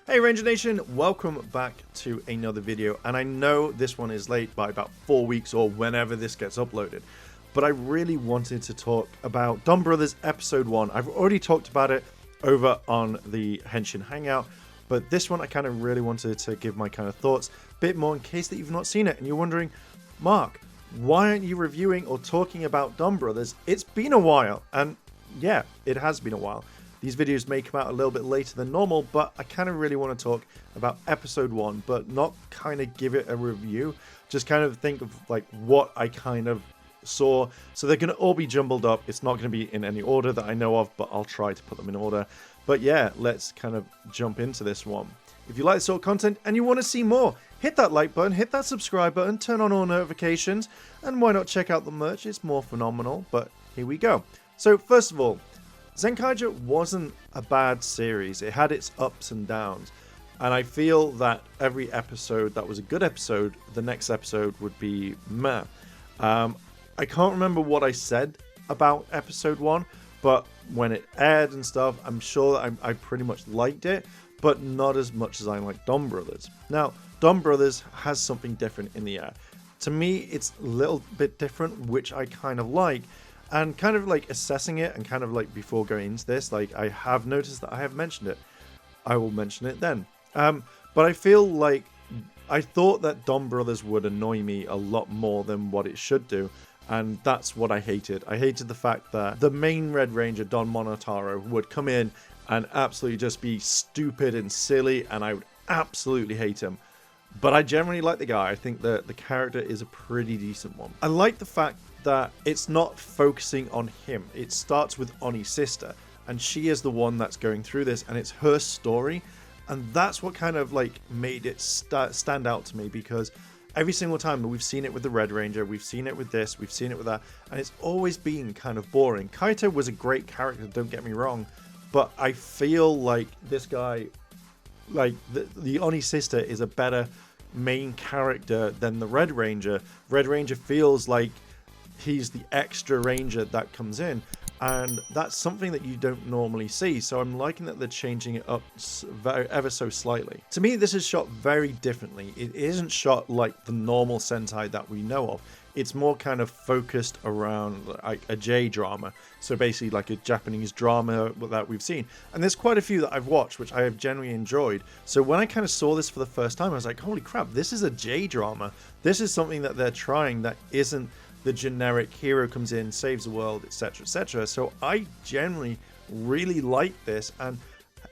Hey Ranger Nation, welcome back to another video, and I know this one is late by about 4 weeks or whenever this gets uploaded, but I really wanted to talk about DonBrothers episode 1. I've already talked about it over on the Henshin Hangout, but this one I kind of really wanted to give my kind of thoughts a bit more in case that you've not seen it and you're wondering, Mark, why aren't you reviewing or talking about DonBrothers? It's been a while, and yeah, it has been a while. These videos may come out a little bit later than normal, but I kind of really want to talk about episode 1, but not kind of give it a review. Just kind of think of like what I kind of saw. So they're going to all be jumbled up. It's not going to be in any order that I know of, but I'll try to put them in order. But yeah, let's kind of jump into this one. If you like this sort of content and you want to see more, hit that like button, hit that subscribe button, turn on all notifications, and why not check out the merch? It's more phenomenal, but here we go. So first of all, Zenkaiju wasn't a bad series. It had its ups and downs, and I feel that every episode that was a good episode, the next episode would be meh. I can't remember what I said about episode 1, but when it aired and stuff, I'm sure that I pretty much liked it, but not as much as I like DonBrothers. Now, DonBrothers has something different in the air. To me, it's a little bit different, which I kind of like. And kind of like assessing it and kind of like before going into this, like I have noticed that I have mentioned it. I will mention it then. But I feel like I thought that DonBrothers would annoy me a lot more than what it should do. And that's what I hated. I hated the fact that the main Red Ranger, Don Monotaro, would come in and absolutely just be stupid and silly. And I would absolutely hate him. But I generally like the guy. I think that the character is a pretty decent one. I like the fact that it's not focusing on him. It starts with Oni's sister, and she is the one that's going through this, and it's her story, and that's what kind of like made it stand out to me, because every single time we've seen it with the Red Ranger, we've seen it with this, we've seen it with that, and it's always been kind of boring. Kaito was a great character, don't get me wrong, but I feel like this guy, like the Oni sister, is a better main character than the Red Ranger. Red Ranger feels like he's the extra ranger that comes in, and that's something that you don't normally see. So I'm liking that they're changing it up ever so slightly. To me, this is shot very differently. It isn't shot like the normal Sentai that we know of. It's more kind of focused around like a J-drama. So basically like a Japanese drama that we've seen. And there's quite a few that I've watched, which I have genuinely enjoyed. So when I kind of saw this for the first time, I was like, holy crap, this is a J-drama. This is something that they're trying that isn't the generic hero comes in, saves the world, etc, etc. So I generally really liked this, and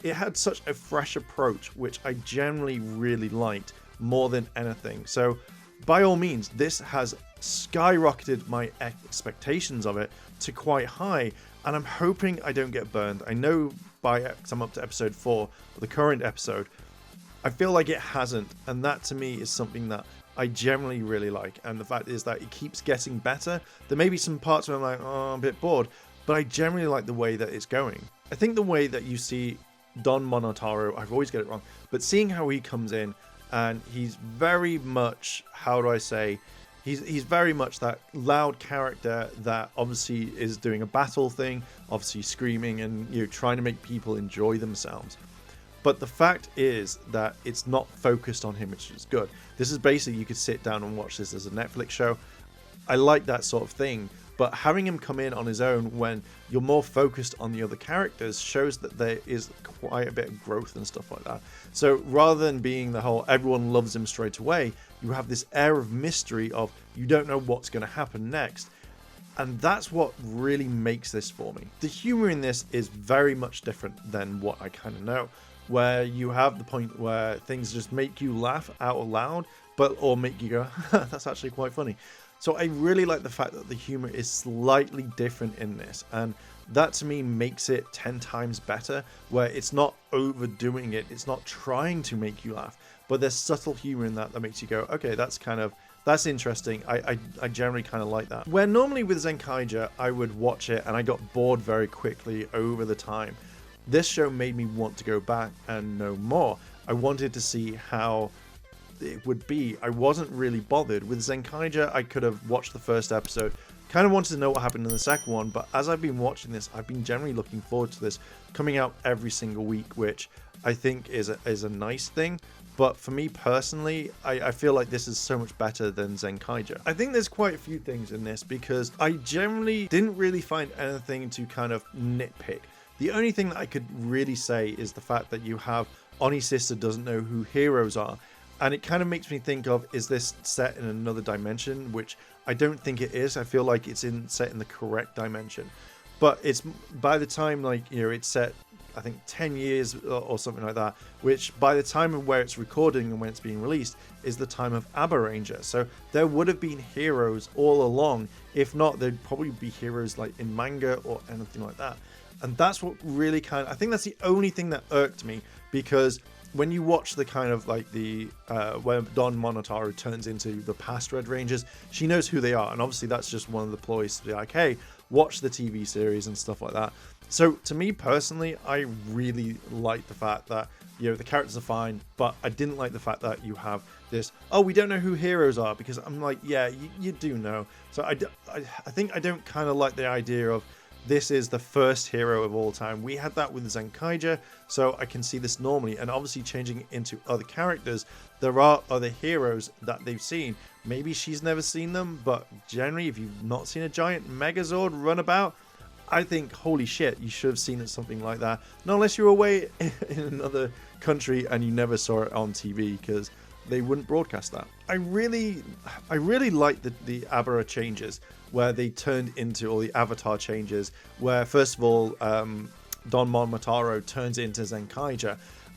it had such a fresh approach, which I generally really liked more than anything. So by all means, this has skyrocketed my expectations of it to quite high, and I'm hoping I don't get burned. I know because I'm up to episode 4, the current episode, I feel like it hasn't, and that to me is something that I generally really like. And the fact is that it keeps getting better. There may be some parts where I'm like, oh, I'm a bit bored, but I generally like the way that it's going. I think the way that you see Don Monotaro, I always get it wrong, but seeing how he comes in, and he's very much, how do I say, he's very much that loud character that obviously is doing a battle thing, obviously screaming and, you know, trying to make people enjoy themselves. But the fact is that it's not focused on him, which is good. This is basically, you could sit down and watch this as a Netflix show. I like that sort of thing, but having him come in on his own when you're more focused on the other characters shows that there is quite a bit of growth and stuff like that. So rather than being the whole everyone loves him straight away, you have this air of mystery of you don't know what's going to happen next. And that's what really makes this for me. The humor in this is very much different than what I kind of know, where you have the point where things just make you laugh out loud, or make you go, that's actually quite funny. So I really like the fact that the humor is slightly different in this, and that to me makes it 10 times better, where it's not overdoing it, it's not trying to make you laugh, but there's subtle humor in that makes you go, okay, that's interesting. I generally kind of like that. Where normally with Zenkaiju, I would watch it and I got bored very quickly over the time. This show made me want to go back and know more. I wanted to see how it would be. I wasn't really bothered. With Zenkaiju, I could have watched the first episode, kind of wanted to know what happened in the second one, but as I've been watching this, I've been generally looking forward to this coming out every single week, which I think is a nice thing. But for me personally, I feel like this is so much better than Zenkaiju. I think there's quite a few things in this because I generally didn't really find anything to kind of nitpick. The only thing that I could really say is the fact that you have Oni's sister doesn't know who heroes are. And it kind of makes me think of, is this set in another dimension? Which I don't think it is. I feel like it's set in the correct dimension. But it's by the time, like, you know, it's set, I think 10 years or something like that, which by the time of where it's recording and when it's being released is the time of Abba Ranger. So there would have been heroes all along. If not, there'd probably be heroes like in manga or anything like that. And that's what really I think that's the only thing that irked me, because when you watch the kind of like the where Don Monotaro turns into the past Red Rangers, she knows who they are, and obviously that's just one of the ploys to be like, hey, watch the TV series and stuff like that. So to me personally, I really like the fact that, you know, the characters are fine, but I didn't like the fact that you have this, oh, we don't know who heroes are, because I'm like, yeah, you do know. So I think I don't kind of like the idea of this is the first hero of all time. We had that with Zenkaiju, so I can see this normally. And obviously changing it into other characters, there are other heroes that they've seen. Maybe she's never seen them, but generally, if you've not seen a giant Megazord run about, I think, holy shit, you should have seen something like that. Not unless you're away in another country and you never saw it on TV, because they wouldn't broadcast that. I really like the Abara changes, where they turned into all the avatar changes, where first of all, Don Monotaro turns into Zenkaiju.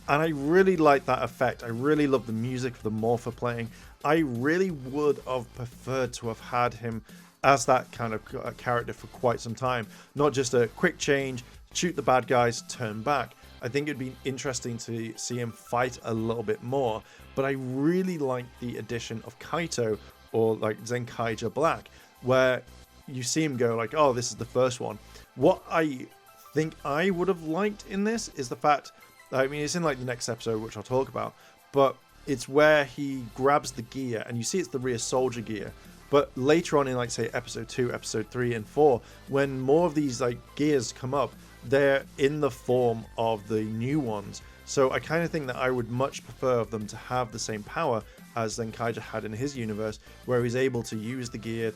And I really like that effect. I really love the music of the Morpher playing. I really would have preferred to have had him as that kind of character for quite some time. Not just a quick change, shoot the bad guys, turn back. I think it'd be interesting to see him fight a little bit more. But I really like the addition of Kaito, or like Zenkaiju Black, where you see him go like, oh, this is the first one. What I think I would have liked in this is the fact, I mean, it's in like the next episode, which I'll talk about, but it's where he grabs the gear, and you see it's the rear soldier gear. But later on in, like, say, episode 2, episode 3, and 4, when more of these like gears come up, they're in the form of the new ones. So I kind of think that I would much prefer them to have the same power as Zenkaiju had in his universe, where he's able to use the gear,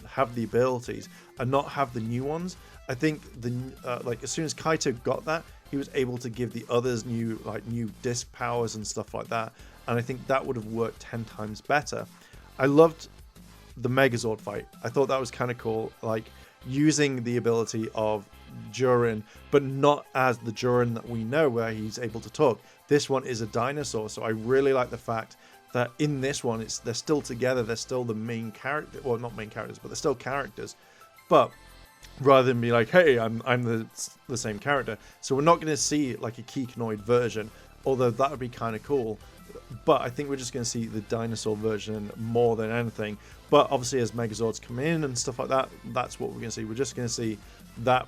have the abilities, and not have the new ones. I think like as soon as Kaito got that, he was able to give the others new disc powers and stuff like that. And I think that would have worked 10 times better. I loved the Megazord fight. I thought that was kind of cool, like using the ability of Durin, but not as the Durin that we know, where he's able to talk. This one is a dinosaur, so I really like the fact that in this one they're still together, they're still the main character, well, not main characters, but they're still characters. But rather than be like, hey, I'm the same character, so we're not going to see like a Kikinoid version, although that would be kind of cool. But I think we're just going to see the dinosaur version more than anything. But obviously as Megazords come in and stuff like that, that's what we're going to see. We're just going to see that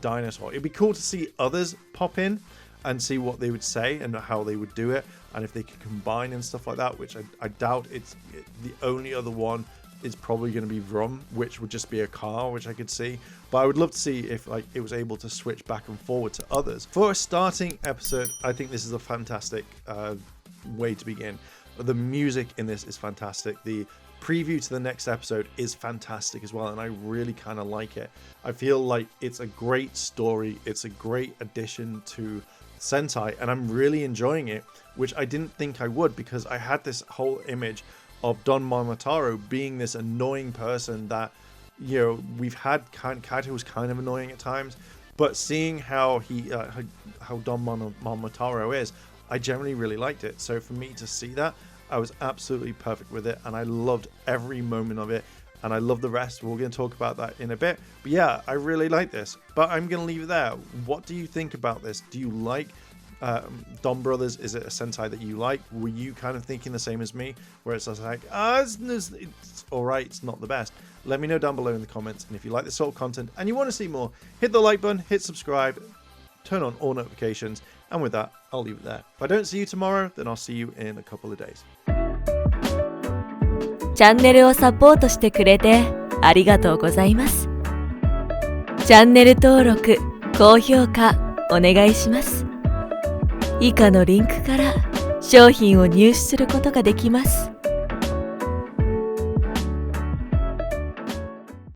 dinosaur. It'd be cool to see others pop in and see what they would say and how they would do it, and if they could combine and stuff like that, which I doubt. The only other one is probably going to be Vrum, which would just be a car, which I could see. But I would love to see if like it was able to switch back and forward to others. For a starting episode, I think this is a fantastic way to begin. The music in this is fantastic. The preview to the next episode is fantastic as well, and I really kind of like it. I feel like it's a great story. It's a great addition to Sentai, and I'm really enjoying it, which I didn't think I would, because I had this whole image of Don Monotaro being this annoying person that, you know, we've had. Kaito was kind of annoying at times, but seeing how how Don Monotaro is, I generally really liked it. So for me to see that, I was absolutely perfect with it, and I loved every moment of it, and I love the rest. We're going to talk about that in a bit. But yeah, I really like this, but I'm going to leave it there. What do you think about this? Do you like DonBrothers? Is it a Sentai that you like? Were you kind of thinking the same as me, where it's just like, it's alright, it's not the best? Let me know down below in the comments, and if you like this sort of content and you want to see more, hit the like button, hit subscribe, turn on all notifications, and with that, I'll leave it there. If I don't see you tomorrow, then I'll see you in a couple of days. チャンネルをサポートしてくれてありがとうございます。チャンネル登録、高評価お願いします。以下のリンクから商品を入手することができます。